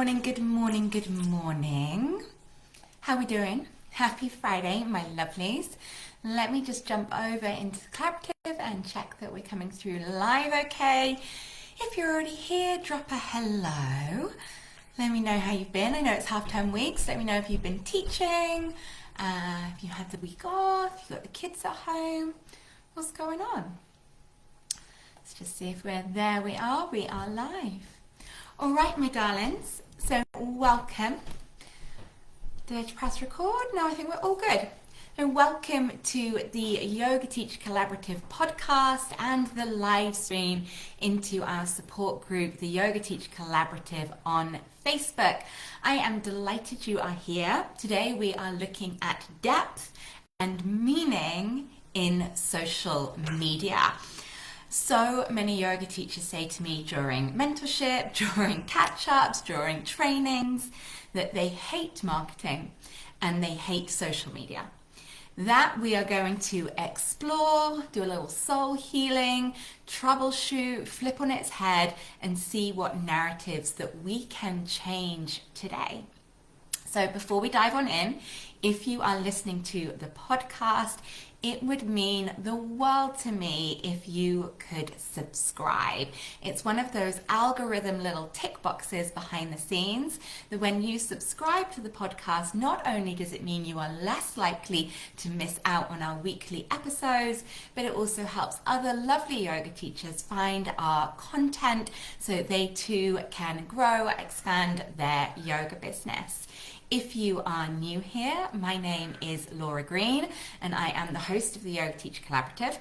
morning, good morning, good morning. How are we doing? Happy Friday, my lovelies. Let me just jump over into the collaborative and check that we're coming through live okay. If you're already here, drop a hello. Let me know how you've been. I know it's half-term week, so let me know if you've been teaching, if you had the week off, if you've got the kids at home. What's going on? Let's just see if we're there. We are live. All right, my darlings, so welcome. Did I press record? No, I think we're all good. And welcome to the Yoga Teach Collaborative podcast and the live stream into our support group, the Yoga Teach Collaborative on Facebook. I am delighted you are here. Today we are looking at depth and meaning in social media. So many yoga teachers say to me during mentorship, during catch-ups, during trainings, that they hate marketing and they hate social media. That we are going to explore, do a little soul healing, troubleshoot, flip on its head, and see what narratives that we can change today. So before we dive on in, if you are listening to the podcast, it would mean the world to me if you could subscribe. It's one of those algorithm little tick boxes behind the scenes that when you subscribe to the podcast, not only does it mean you are less likely to miss out on our weekly episodes, but it also helps other lovely yoga teachers find our content so they too can grow, expand their yoga business. If you are new here, my name is Laura Green and I am the host of the Yoga Teach Collaborative.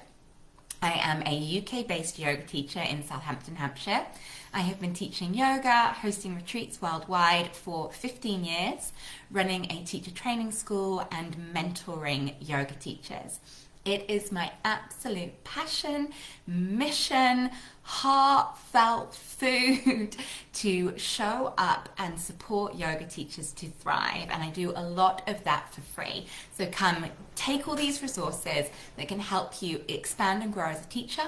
I am a UK-based yoga teacher in Southampton, Hampshire. I have been teaching yoga, hosting retreats worldwide for 15 years, running a teacher training school and mentoring yoga teachers. It is my absolute passion, mission, heartfelt food to show up and support yoga teachers to thrive. And I do a lot of that for free. So come take all these resources that can help you expand and grow as a teacher,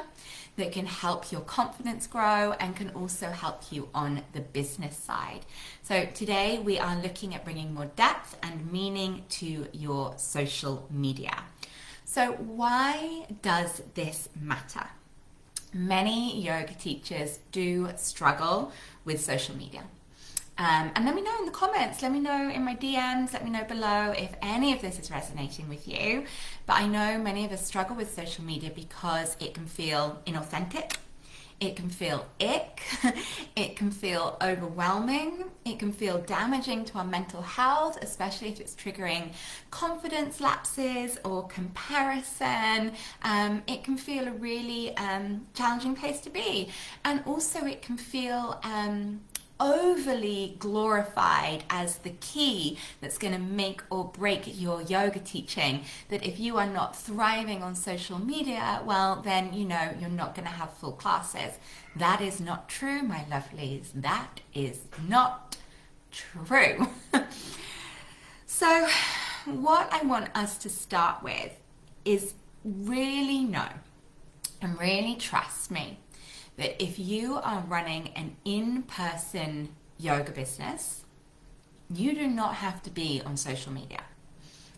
that can help your confidence grow and can also help you on the business side. So today we are looking at bringing more depth and meaning to your social media. So why does this matter? Many yoga teachers do struggle with social media. And let me know in the comments, let me know in my DMs, let me know below if any of this is resonating with you. But I know many of us struggle with social media because it can feel inauthentic. It can feel ick, it can feel overwhelming, it can feel damaging to our mental health, especially if it's triggering confidence lapses or comparison. It can feel a really challenging place to be. And also it can feel overly glorified as the key that's going to make or break your yoga teaching, that if you are not thriving on social media, well then you know you're not going to have full classes. That is not true, my lovelies. That is not true. So what I want us to start with is really know and really trust me that if you are running an in-person yoga business, you do not have to be on social media.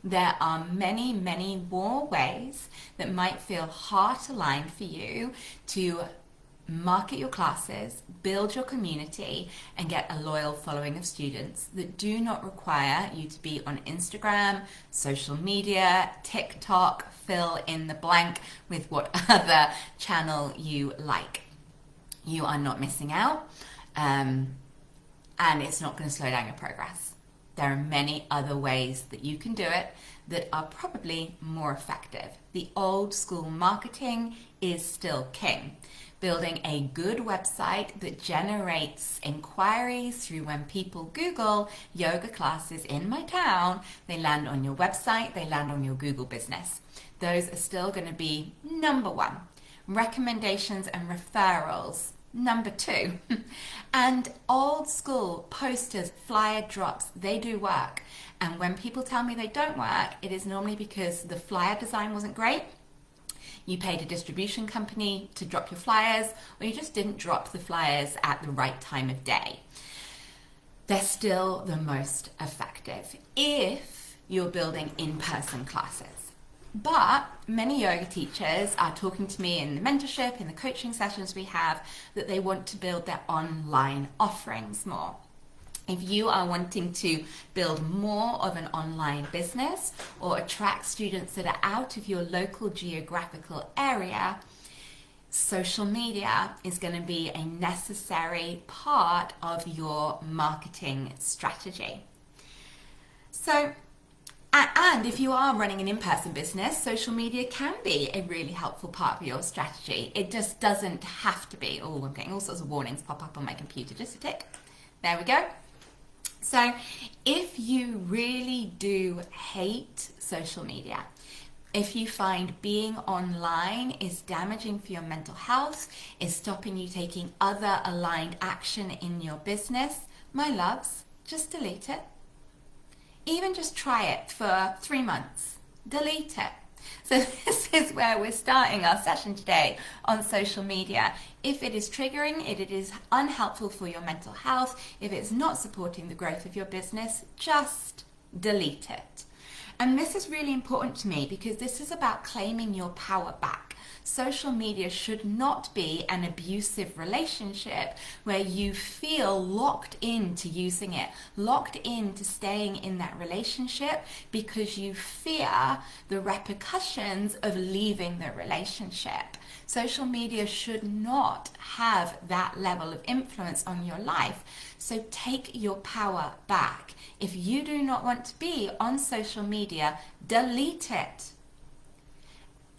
There are many, many more ways that might feel heart-aligned for you to market your classes, build your community, and get a loyal following of students that do not require you to be on Instagram, social media, TikTok, fill in the blank with what other channel you like. You are not missing out, and it's not going to slow down your progress. There are many other ways that you can do it that are probably more effective. The old school marketing is still king. Building a good website that generates inquiries through when people Google yoga classes in my town, they land on your website, they land on your Google business. Those are still going to be number one. Recommendations and referrals, number two. And old school posters, flyer drops, they do work. And when people tell me they don't work, it is normally because the flyer design wasn't great, you paid a distribution company to drop your flyers, or you just didn't drop the flyers at the right time of day. they're still the most effective if you're building in-person classes. But many yoga teachers are talking to me in the mentorship, in the coaching sessions we have, that they want to build their online offerings more. If you are wanting to build more of an online business or attract students that are out of your local geographical area, social media is going to be a necessary part of your marketing strategy. So, and if you are running an in-person business, social media can be a really helpful part of your strategy. It just doesn't have to be. Oh, I'm getting all sorts of warnings pop up on my computer. Just a tick. There we go. So if you really do hate social media, if you find being online is damaging for your mental health, is stopping you taking other aligned action in your business, my loves, just delete it. Even just try it for 3 months. Delete it. So this is where we're starting our session today on social media. If it is triggering, if it is unhelpful for your mental health, if it's not supporting the growth of your business, just delete it. And this is really important to me because this is about claiming your power back. Social media should not be an abusive relationship where you feel locked into using it, locked into staying in that relationship because you fear the repercussions of leaving the relationship. Social media should not have that level of influence on your life. So take your power back. If you do not want to be on social media, delete it.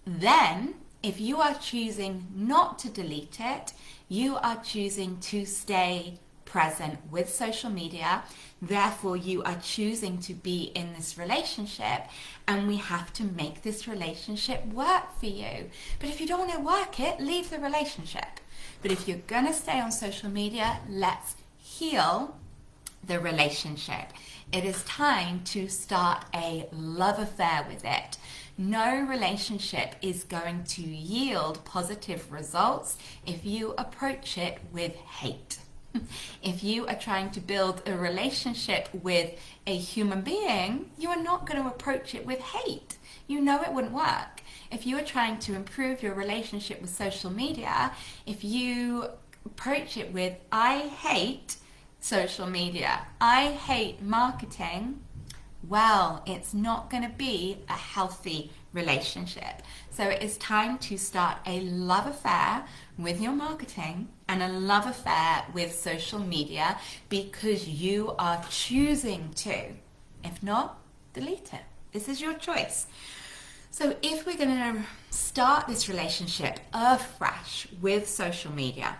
Then, if you are choosing not to delete it, you are choosing to stay present with social media. Therefore, you are choosing to be in this relationship, and we have to make this relationship work for you. But if you don't want to work it, leave the relationship. But if you're going to stay on social media, let's heal the relationship. It is time to start a love affair with it. No relationship is going to yield positive results if you approach it with hate. If you are trying to build a relationship with a human being, you are not going to approach it with hate. You know it wouldn't work. If you are trying to improve your relationship with social media, if you approach it with, I hate social media, I hate marketing, well, it's not going to be a healthy relationship. So it is time to start a love affair with your marketing and a love affair with social media because you are choosing to. If not, delete it. This is your choice. So if we're going to start this relationship afresh with social media,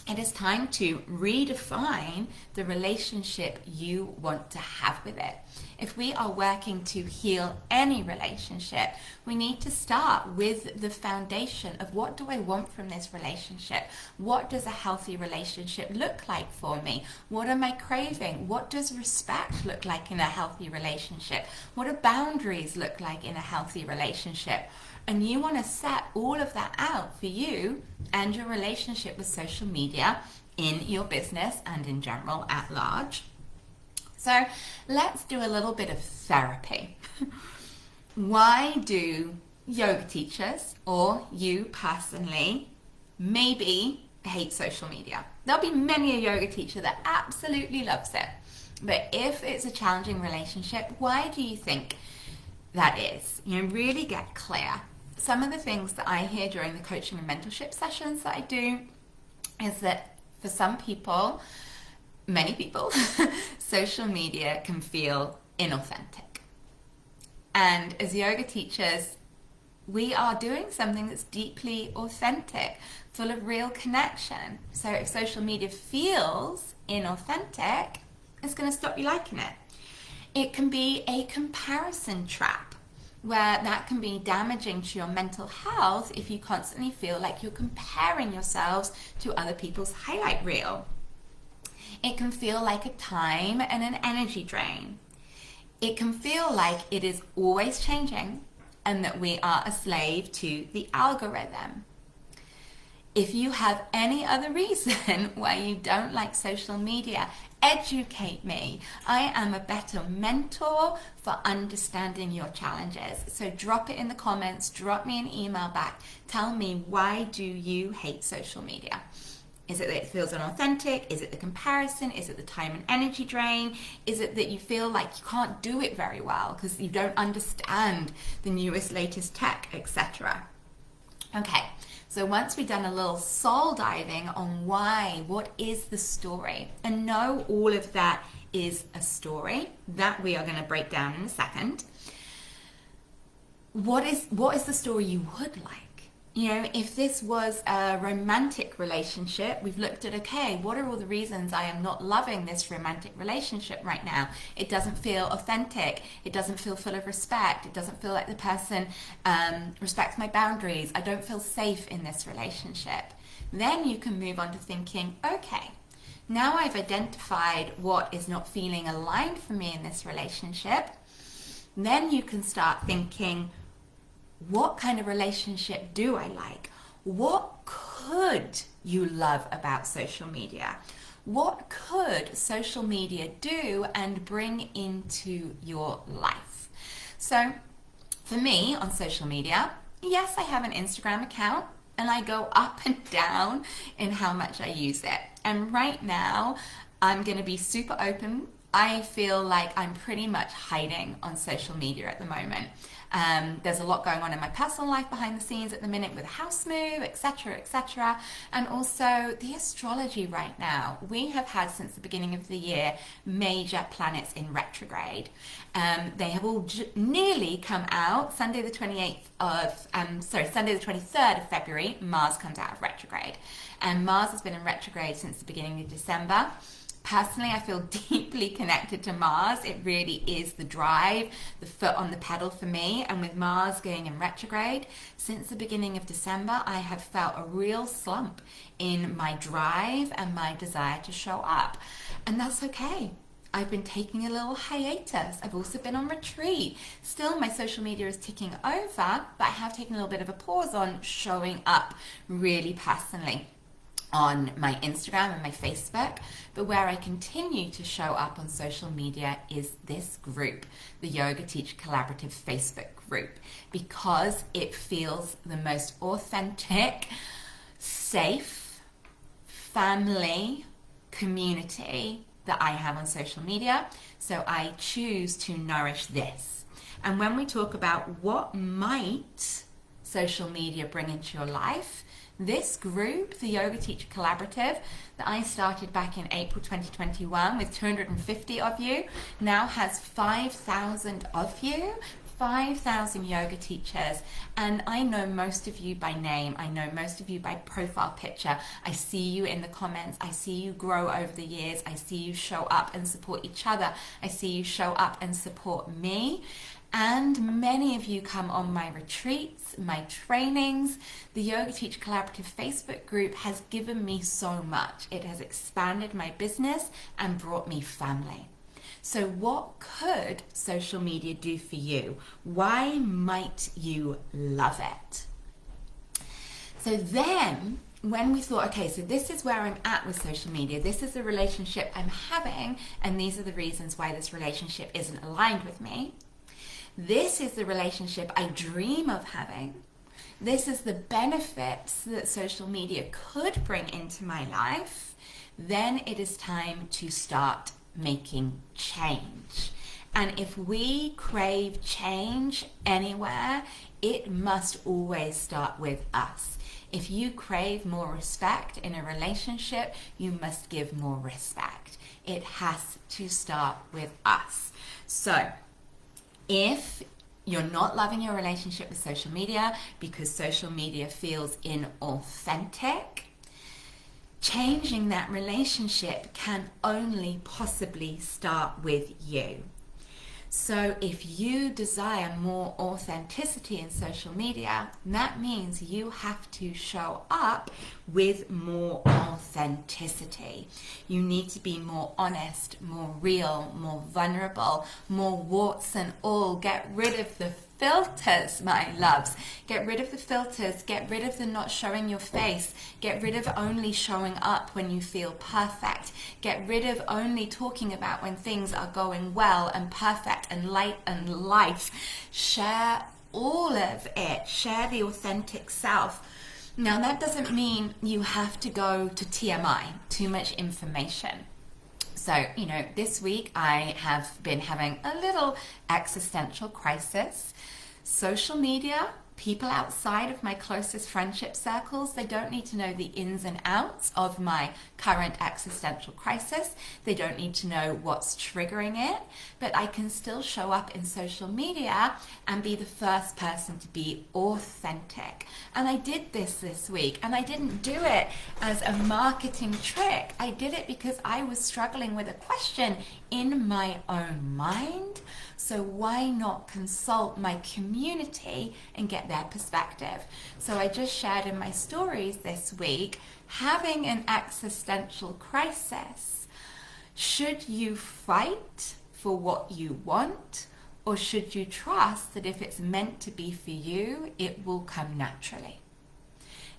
it is time to redefine the relationship you want to have with it. If we are working to heal any relationship, we need to start with the foundation of what do I want from this relationship? What does a healthy relationship look like for me? What am I craving? What does respect look like in a healthy relationship? What do boundaries look like in a healthy relationship? And you want to set all of that out for you and your relationship with social media in your business and in general at large. So let's do a little bit of therapy. Why do yoga teachers or you personally maybe hate social media? There'll be many a yoga teacher that absolutely loves it. But if it's a challenging relationship, why do you think that is? You know, really get clear. Some of the things that I hear during the coaching and mentorship sessions that I do is that for some people, many people, social media can feel inauthentic. And as yoga teachers, we are doing something that's deeply authentic, full of real connection. So if social media feels inauthentic, it's going to stop you liking it. It can be a comparison trap, where that can be damaging to your mental health if you constantly feel like you're comparing yourselves to other people's highlight reel. It can feel like a time and an energy drain. It can feel like it is always changing and that we are a slave to the algorithm. If you have any other reason why you don't like social media, educate me. I am a better mentor for understanding your challenges. So drop it in the comments, drop me an email back. Tell me, why do you hate social media? Is it that it feels unauthentic? Is it the comparison? Is it the time and energy drain? Is it that you feel like you can't do it very well because you don't understand the newest, latest tech, etc.? Okay, so once we've done a little soul diving on why, what is the story, and know all of that is a story that we are going to break down in a second. What is the story you would like? You know, if this was a romantic relationship, we've looked at, okay, what are all the reasons I am not loving this romantic relationship right now? It doesn't feel authentic. It doesn't feel full of respect. It doesn't feel like the person respects my boundaries. I don't feel safe in this relationship. Then you can move on to thinking, okay, now I've identified what is not feeling aligned for me in this relationship. Then you can start thinking, what kind of relationship do I like? What could you love about social media? What could social media do and bring into your life? So for me on social media, yes, I have an Instagram account and I go up and down in how much I use it. And right now, I'm going to be super open. I feel like I'm pretty much hiding on social media at the moment. There's a lot going on in my personal life behind the scenes at the minute with a house move, etc., etc. And also the astrology right now. We have had since the beginning of the year major planets in retrograde. They have all nearly come out. Sunday the 23rd of February, Mars comes out of retrograde. And Mars has been in retrograde since the beginning of December. Personally, I feel deeply connected to Mars. It really is the drive, the foot on the pedal for me. And with Mars going in retrograde, since the beginning of December, I have felt a real slump in my drive and my desire to show up. And that's okay. I've been taking a little hiatus. I've also been on retreat. Still, my social media is ticking over, but I have taken a little bit of a pause on showing up really personally on my Instagram and my Facebook, but where I continue to show up on social media is this group, the Yoga Teacher Collaborative Facebook group, because it feels the most authentic, safe, family community that I have on social media. So I choose to nourish this. And when we talk about what might social media bring into your life, this group, the Yoga Teacher Collaborative, that I started back in April 2021 with 250 of you, now has 5,000 of you, 5,000 yoga teachers. And I know most of you by name. I know most of you by profile picture. I see you in the comments. I see you grow over the years. I see you show up and support each other. I see you show up and support me. And many of you come on my retreats, my trainings. The Yoga Teacher Collaborative Facebook group has given me so much. It has expanded my business and brought me family. So what could social media do for you? Why might you love it? So then, when we thought, okay, so this is where I'm at with social media, this is the relationship I'm having, and these are the reasons why this relationship isn't aligned with me. This is the relationship I dream of having. This is the benefits that social media could bring into my life. Then it is time to start making change. And if we crave change anywhere, it must always start with us. If you crave more respect in a relationship, you must give more respect. It has to start with us. So, if you're not loving your relationship with social media because social media feels inauthentic, changing that relationship can only possibly start with you. So if you desire more authenticity in social media, that means you have to show up with more authenticity. You need to be more honest, more real, more vulnerable, more warts and all. Get rid of the filters, my loves. Get rid of the filters. Get rid of the not showing your face. Get rid of only showing up when you feel perfect. Get rid of only talking about when things are going well and perfect and light and life. Share all of it. Share the authentic self. Now, that doesn't mean you have to go to TMI, too much information. So, this week I have been having a little existential crisis. Social media, people outside of my closest friendship circles, they don't need to know the ins and outs of my current existential crisis. They don't need to know what's triggering it, but I can still show up in social media and be the first person to be authentic. And I did this week, and I didn't do it as a marketing trick. I did it because I was struggling with a question in my own mind. So why not consult my community and get their perspective? So I just shared in my stories this week, having an existential crisis. Should you fight for what you want, or should you trust that if it's meant to be for you, it will come naturally?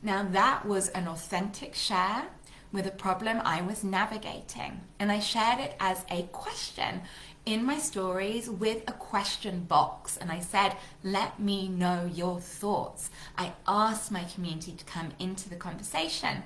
Now, that was an authentic share with a problem I was navigating, and I shared it as a question in my stories with a question box, and I said, let me know your thoughts. I asked my community to come into the conversation,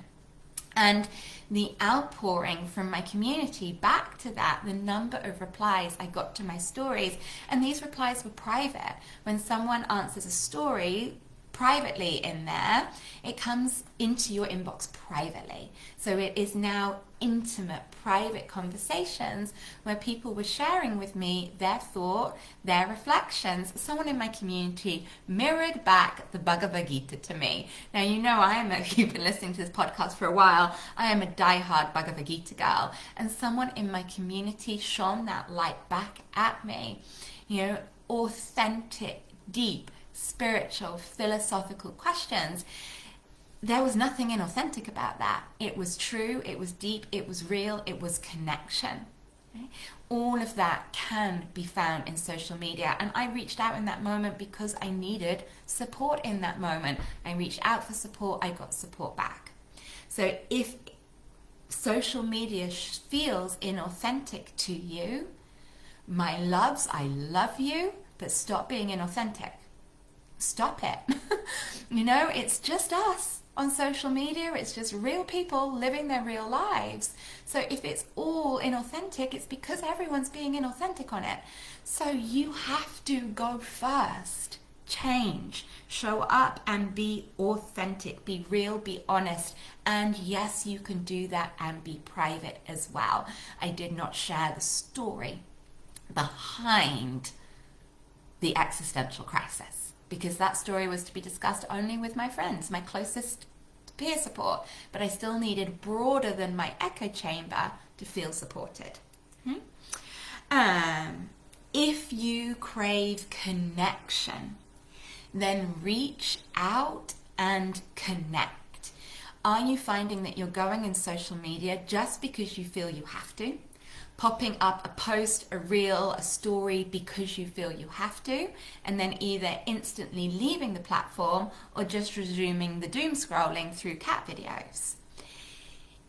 and the outpouring from my community back to that, the number of replies I got to my stories, and these replies were private. When someone answers a story privately in there, it comes into your inbox privately. So it is now intimate, private conversations where people were sharing with me their thought, their reflections. Someone in my community mirrored back the Bhagavad Gita to me. Now, if you've been listening to this podcast for a while, I am a diehard Bhagavad Gita girl. And someone in my community shone that light back at me. Authentic, deep, spiritual, philosophical questions. There was nothing inauthentic about that. It was true, it was deep, it was real, it was connection. Okay? All of that can be found in social media, and I reached out in that moment because I needed support in that moment. I reached out for support, I got support back. So if social media feels inauthentic to you, my loves, I love you, but stop being inauthentic. Stop it. It's just us on social media. It's just real people living their real lives. So if it's all inauthentic, it's because everyone's being inauthentic on it. So you have to go first. Change. Show up and be authentic. Be real, be honest. And yes, you can do that and be private as well. I did not share the story behind the existential crisis, because that story was to be discussed only with my friends, my closest peer support, but I still needed broader than my echo chamber to feel supported. If you crave connection, then reach out and connect. Are you finding that you're going in social media just because you feel you have to? Popping up a post, a reel, a story because you feel you have to, and then either instantly leaving the platform or just resuming the doom scrolling through cat videos.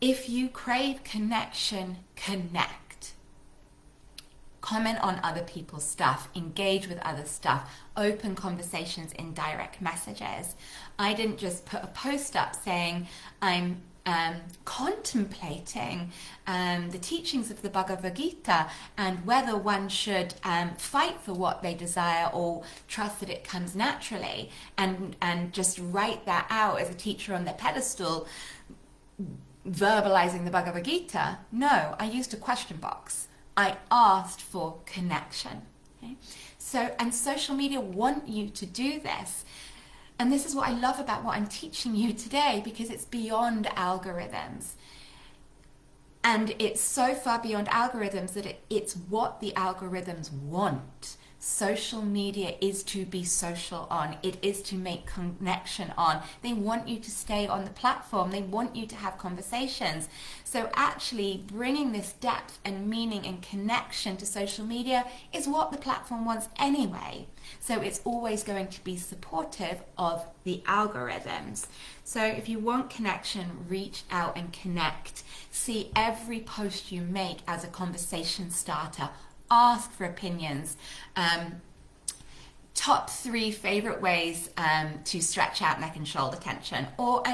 If you crave connection, connect. Comment on other people's stuff, engage with other stuff, open conversations in direct messages. I didn't just put a post up saying I'm contemplating the teachings of the Bhagavad Gita and whether one should fight for what they desire or trust that it comes naturally, and just write that out as a teacher on their pedestal, verbalizing the Bhagavad Gita. No, I used a question box. I asked for connection. Okay? So, and social media want you to do this. And this is what I love about what I'm teaching you today, because it's beyond algorithms. And it's so far beyond algorithms that it's what the algorithms want. Social media is to be social on. It is to make connection on. They want you to stay on the platform. They want you to have conversations. So actually bringing this depth and meaning and connection to social media is what the platform wants anyway. So it's always going to be supportive of the algorithms. So if you want connection, reach out and connect. See every post you make as a conversation starter. Ask for opinions. Top 3 favorite ways to stretch out neck and shoulder tension, or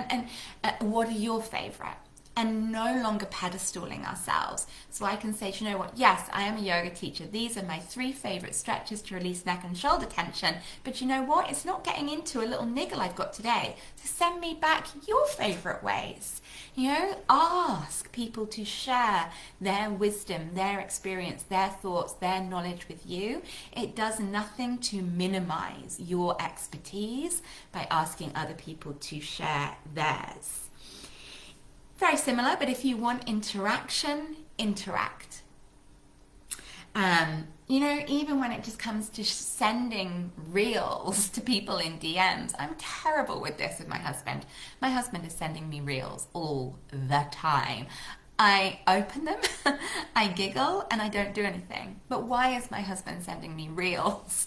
what are your favorite? And no longer pedestaling ourselves. So I can say, you know what, yes, I am a yoga teacher. These are my 3 favorite stretches to release neck and shoulder tension. But you know what? It's not getting into a little niggle I've got today. So send me back your favorite ways. You know, ask people to share their wisdom, their experience, their thoughts, their knowledge with you. It does nothing to minimize your expertise by asking other people to share theirs. Very similar, but if you want interaction, interact. You know, even when it just comes to sending reels to people in DMs, I'm terrible with this with my husband. My husband is sending me reels all the time. I open them, I giggle, and I don't do anything. But why is my husband sending me reels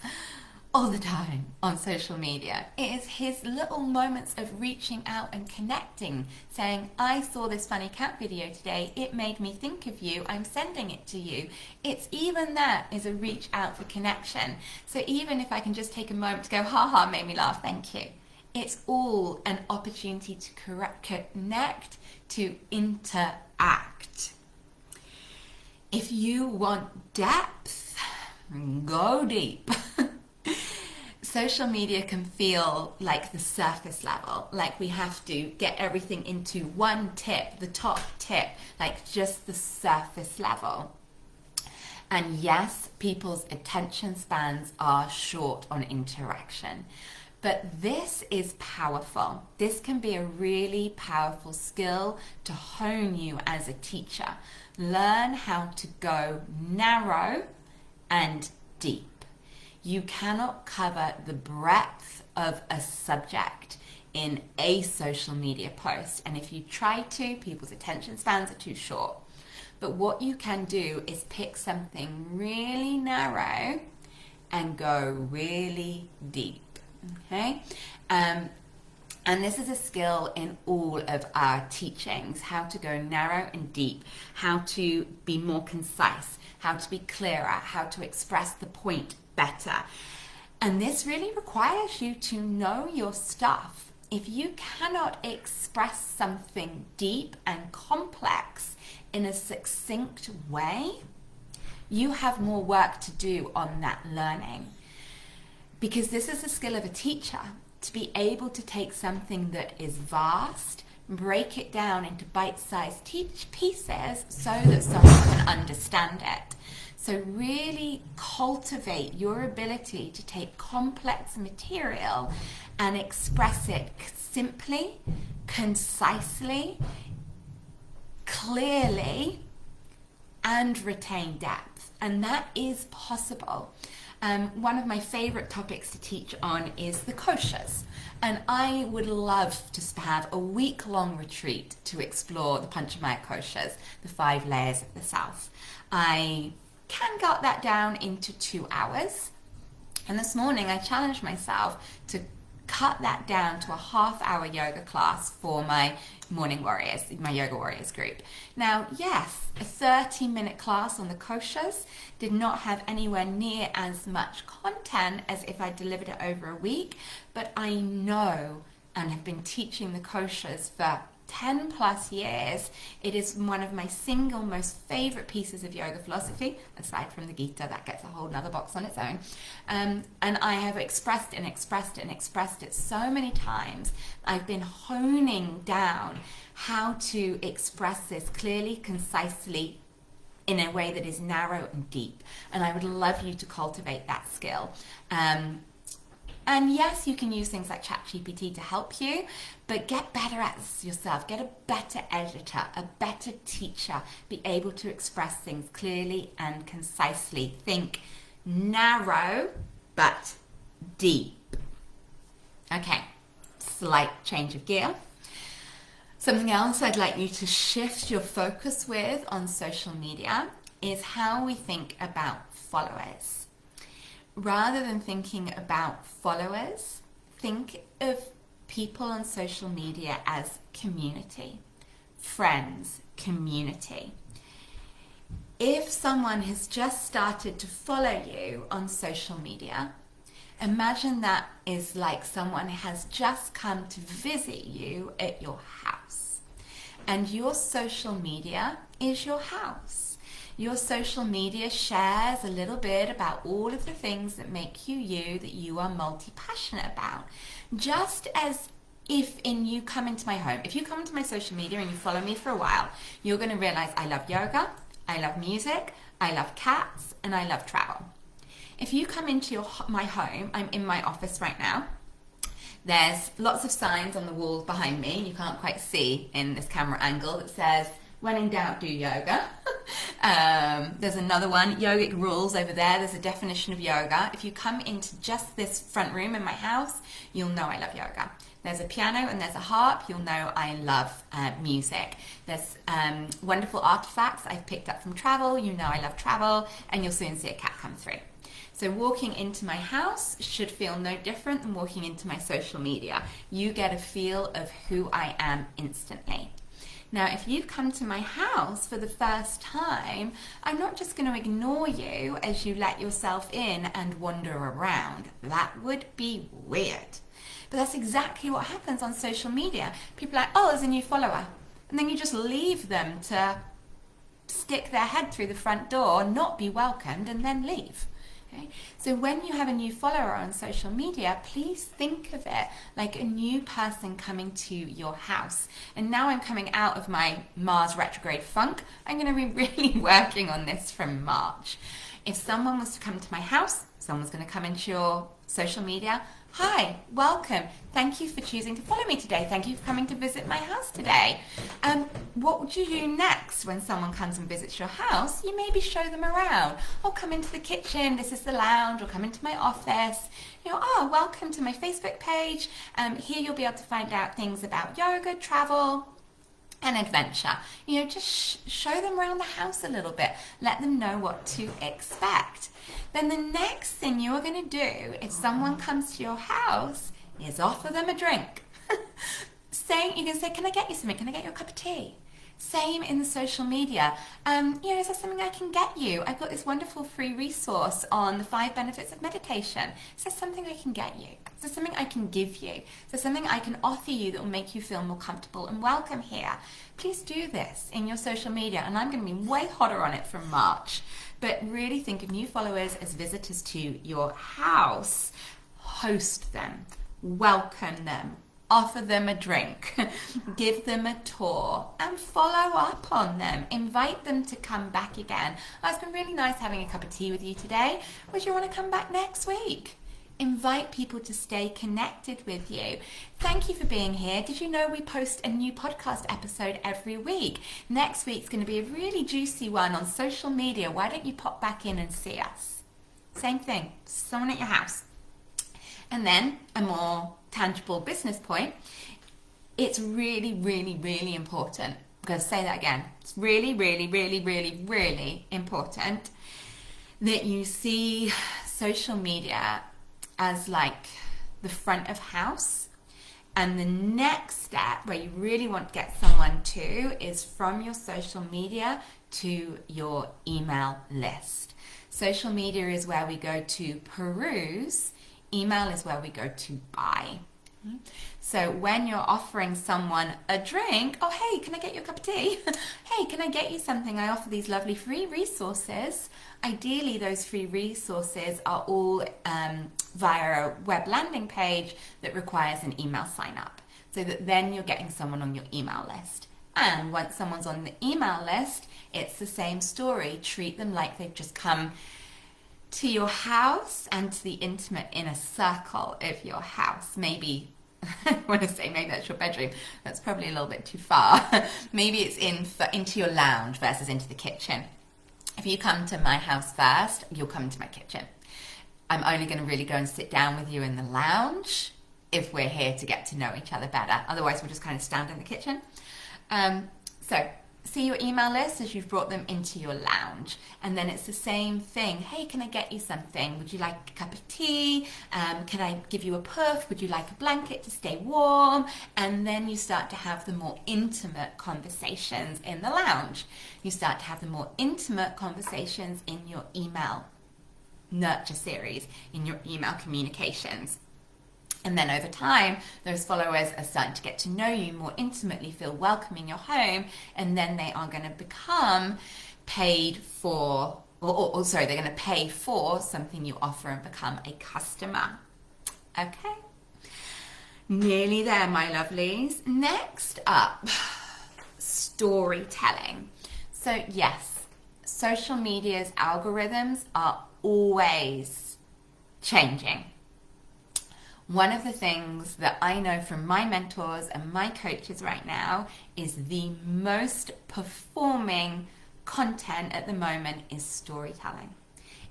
all the time on social media? It is his little moments of reaching out and connecting, saying, I saw this funny cat video today, it made me think of you, I'm sending it to you. It's even that is a reach out for connection. So even if I can just take a moment to go, haha, made me laugh, thank you. It's all an opportunity to connect, to interact. If you want depth, go deep. Social media can feel like the surface level, like we have to get everything into one tip, the top tip, like just the surface level. And yes, people's attention spans are short on interaction, but this is powerful. This can be a really powerful skill to hone you as a teacher. Learn how to go narrow and deep. You cannot cover the breadth of a subject in a social media post. And if you try to, people's attention spans are too short. But what you can do is pick something really narrow and go really deep. Okay? And this is a skill in all of our teachings, how to go narrow and deep, how to be more concise, how to be clearer, how to express the point better. And this really requires you to know your stuff. If you cannot express something deep and complex in a succinct way, you have more work to do on that learning. Because this is the skill of a teacher, to be able to take something that is vast, break it down into bite-sized pieces so that someone can understand it. So really cultivate your ability to take complex material and express it simply, concisely, clearly, and retain depth. And that is possible. One of my favorite topics to teach on is the koshas. And I would love to have a week-long retreat to explore the Panchamaya koshas, the 5 layers of the South. I can cut that down into 2 hours. And this morning I challenged myself to cut that down to a half-hour yoga class for my morning warriors, my yoga warriors group. Now, yes, a 30-minute class on the koshas did not have anywhere near as much content as if I delivered it over a week, but I know and have been teaching the koshas for 10 plus years. It is one of my single most favorite pieces of yoga philosophy, aside from the Gita, that gets a whole nother box on its own. And I have expressed it so many times. I've been honing down how to express this clearly, concisely, in a way that is narrow and deep. And I would love you to cultivate that skill. And yes, you can use things like ChatGPT to help you, but get better at this yourself. Get a better editor, a better teacher. Be able to express things clearly and concisely. Think narrow but deep. Okay, slight change of gear. Something else I'd like you to shift your focus with on social media is how we think about followers. Rather than thinking about followers, think of people on social media as community, friends, community. If someone has just started to follow you on social media, imagine that is like someone has just come to visit you at your house. And your social media is your house. Your social media shares a little bit about all of the things that make you you, that you are multi-passionate about. Just as if you come into my home, if you come into my social media and you follow me for a while, you're going to realize I love yoga, I love music, I love cats, and I love travel. If you come into my home, I'm in my office right now. There's lots of signs on the walls behind me. You can't quite see in this camera angle that says, when in doubt, do yoga. There's another one, yogic rules over there. There's a definition of yoga. If you come into just this front room in my house, you'll know I love yoga. There's a piano and there's a harp. You'll know I love music. There's wonderful artifacts I've picked up from travel. You know I love travel. And you'll soon see a cat come through. So walking into my house should feel no different than walking into my social media. You get a feel of who I am instantly. Now, if you've come to my house for the first time, I'm not just going to ignore you as you let yourself in and wander around. That would be weird. But that's exactly what happens on social media. People are like, oh, there's a new follower. And then you just leave them to stick their head through the front door, not be welcomed, and then leave. Okay? So when you have a new follower on social media, please think of it like a new person coming to your house. And now I'm coming out of my Mars retrograde funk. I'm going to be really working on this from March. If someone was to come to my house, someone's going to come into your social media. Hi, welcome. Thank you for choosing to follow me today. Thank you for coming to visit my house today. What would you do next when someone comes and visits your house? You maybe show them around. Or come into the kitchen, this is the lounge, or come into my office. Welcome to my Facebook page. Here you'll be able to find out things about yoga, travel, and adventure. Just show them around the house a little bit. Let them know what to expect. Then the next thing you are going to do if someone comes to your house is offer them a drink. You can say, can I get you something? Can I get you a cup of tea? Same in the social media. Is there something I can get you? I've got this wonderful free resource on the 5 benefits of meditation. Is there something I can get you? Is there something I can give you? Is there something I can offer you that will make you feel more comfortable and welcome here? Please do this in your social media, and I'm going to be way hotter on it from March. But really think of new followers as visitors to your house. Host them, welcome them, offer them a drink, give them a tour, and follow up on them. Invite them to come back again. Oh, it's been really nice having a cup of tea with you today. Would you want to come back next week? Invite people to stay connected with you. Thank you for being here. Did you know we post a new podcast episode every week? Next week's going to be a really juicy one on social media. Why don't you pop back in and see us? Same thing, someone at your house. And then a more tangible business point. It's really, really, really important. I'm going to say that again. It's really, really, really, really, really important that you see social media as like the front of house, and the next step where you really want to get someone to is from your social media to your email list. Social media is where we go to peruse, email is where we go to buy. So when you're offering someone a drink, oh hey, can I get you a cup of tea? Hey, can I get you something? I offer these lovely free resources. Ideally, those free resources are all via a web landing page that requires an email sign up, so that then you're getting someone on your email list. And once someone's on the email list, it's the same story. Treat them like they've just come to your house and to the intimate inner circle of your house. Maybe, I want to say maybe that's your bedroom. That's probably a little bit too far. Maybe it's into your lounge versus into the kitchen. If you come to my house first, you'll come to my kitchen. I'm only going to really go and sit down with you in the lounge if we're here to get to know each other better. Otherwise, we'll just kind of stand in the kitchen. So see your email list as you've brought them into your lounge. And then it's the same thing. Hey, can I get you something? Would you like a cup of tea? Can I give you a puff? Would you like a blanket to stay warm? And then you start to have the more intimate conversations in the lounge. You start to have the more intimate conversations in your email nurture series, in your email communications. And then over time, those followers are starting to get to know you more intimately, feel welcome in your home, and then they are going to become paid for, they're going to pay for something you offer and become a customer. Okay? Nearly there, my lovelies. Next up, storytelling. So yes, social media's algorithms are always changing. One of the things that I know from my mentors and my coaches right now is the most performing content at the moment is storytelling.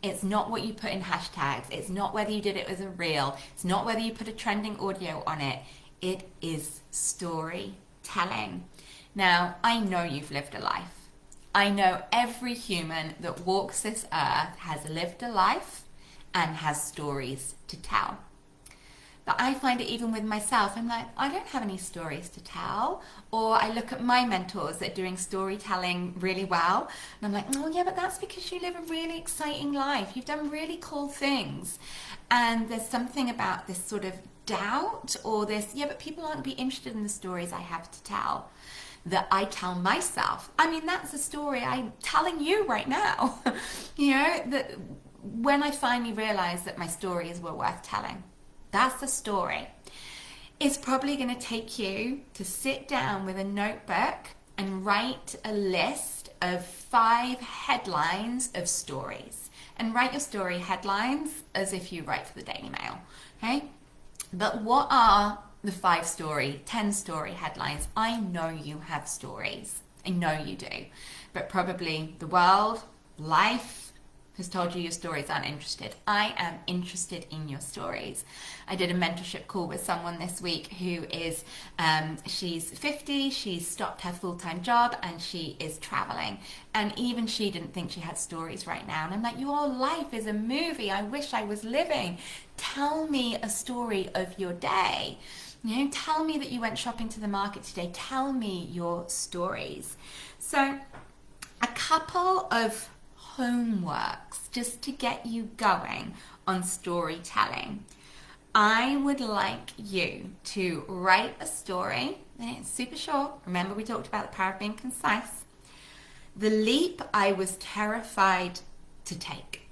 It's not what you put in hashtags. It's not whether you did it as a reel. It's not whether you put a trending audio on it. It is storytelling. Now, I know you've lived a life. I know every human that walks this earth has lived a life and has stories to tell. But I find it even with myself, I'm like, I don't have any stories to tell. Or I look at my mentors that are doing storytelling really well, and I'm like, oh yeah, but that's because you live a really exciting life. You've done really cool things. And there's something about this sort of doubt or this, yeah, but people aren't be interested in the stories I have to tell, that I tell myself. I mean, that's a story I'm telling you right now. You know, that when I finally realized that my stories were worth telling. That's the story. It's probably going to take you to sit down with a notebook and write a list of 5 headlines of stories. And write your story headlines as if you write for the Daily Mail. Okay? But what are the 5 story, 10 story headlines? I know you have stories. I know you do. But probably the world, life, has told you your stories aren't interested. I am interested in your stories. I did a mentorship call with someone this week who is, she's 50, she's stopped her full-time job and she is traveling. And even she didn't think she had stories right now. And I'm like, your life is a movie I wish I was living. Tell me a story of your day. You know, tell me that you went shopping to the market today. Tell me your stories. So a couple of homeworks just to get you going on storytelling. I would like you to write a story, and it's super short. Remember, we talked about the power of being concise. The leap I was terrified to take.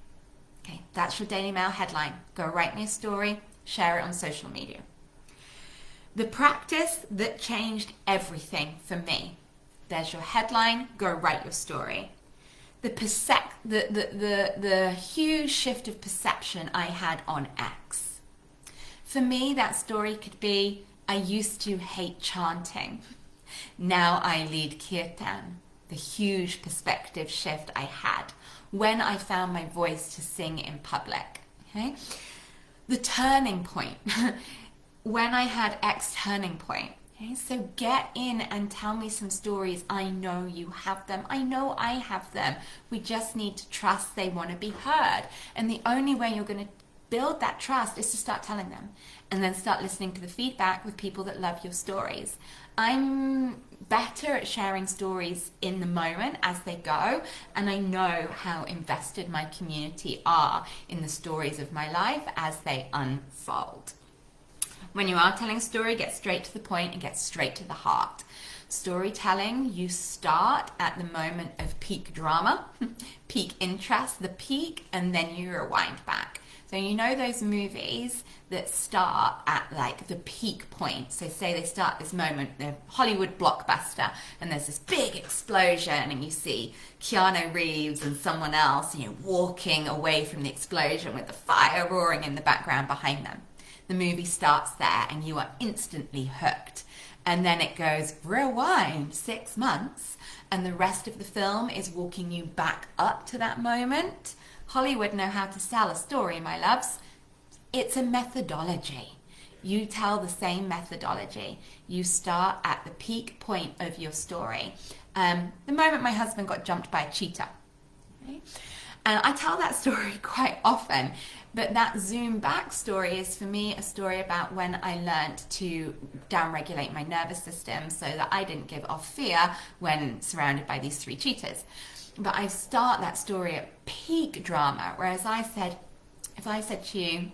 Okay, that's your Daily Mail headline. Go write me a story, share it on social media. The practice that changed everything for me. There's your headline, go write your story. The huge shift of perception I had on X. For me, that story could be, I used to hate chanting. Now I lead kirtan. The huge perspective shift I had when I found my voice to sing in public. Okay? The turning point. When I had X turning point. Okay, so get in and tell me some stories. I know you have them. I know I have them. We just need to trust they want to be heard. And the only way you're going to build that trust is to start telling them. And then start listening to the feedback with people that love your stories. I'm better at sharing stories in the moment as they go. And I know how invested my community are in the stories of my life as they unfold. When you are telling a story, get straight to the point and get straight to the heart. Storytelling, you start at the moment of peak drama, peak interest, the peak, and then you rewind back. So you know those movies that start at like the peak point. So say they start this moment, the Hollywood blockbuster, and there's this big explosion, and you see Keanu Reeves and someone else, you know, walking away from the explosion with the fire roaring in the background behind them. The movie starts there and you are instantly hooked. And then it goes, rewind 6 months, and the rest of the film is walking you back up to that moment. Hollywood know how to sell a story, my loves. It's a methodology. You tell the same methodology. You start at the peak point of your story. The moment my husband got jumped by a cheetah. Okay? And I tell that story quite often, but that zoom back story is for me a story about when I learned to downregulate my nervous system so that I didn't give off fear when surrounded by these 3 cheetahs. But I start that story at peak drama, whereas if I said to you,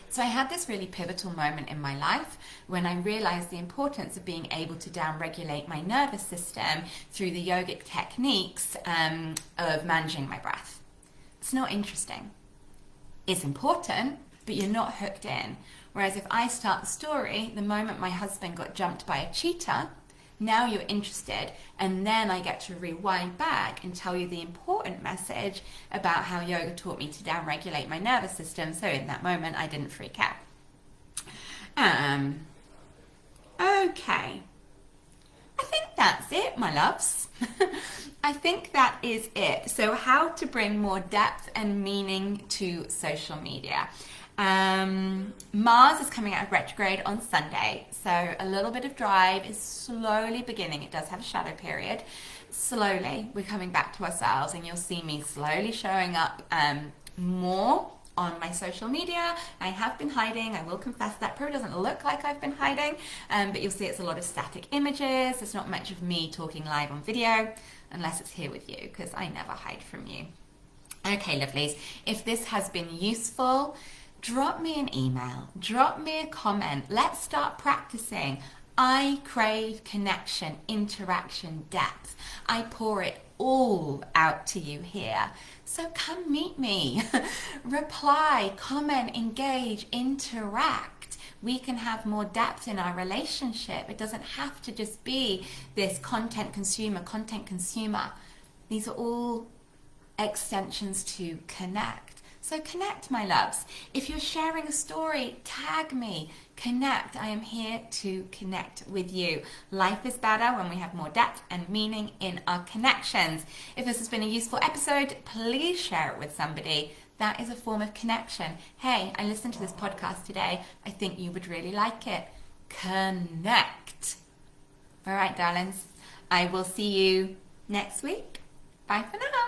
so I had this really pivotal moment in my life when I realized the importance of being able to downregulate my nervous system through the yogic techniques of managing my breath. It's not interesting. It's important, but you're not hooked in. Whereas if I start the story, the moment my husband got jumped by a cheetah, now you're interested, and then I get to rewind back and tell you the important message about how yoga taught me to downregulate my nervous system, so in that moment I didn't freak out. Okay. I think that's it, my loves. I think that is it. So how to bring more depth and meaning to social media. Mars is coming out of retrograde on Sunday, so a little bit of drive is slowly beginning. It does have a shadow period. Slowly, we're coming back to ourselves, and you'll see me slowly showing up more on my social media. I have been hiding, I will confess that. Probably doesn't look like I've been hiding, but you'll see it's a lot of static images. It's not much of me talking live on video, unless it's here with you, because I never hide from you. Okay, lovelies, if this has been useful, drop me an email, drop me a comment. Let's start practicing. I crave connection, interaction, depth. I pour it all out to you here. So come meet me. Reply, comment, engage, interact. We can have more depth in our relationship. It doesn't have to just be this content consumer. These are all extensions to connect. So connect, my loves. If you're sharing a story, tag me. Connect. I am here to connect with you. Life is better when we have more depth and meaning in our connections. If this has been a useful episode, please share it with somebody. That is a form of connection. Hey, I listened to this podcast today. I think you would really like it. Connect. All right, darlings. I will see you next week. Bye for now.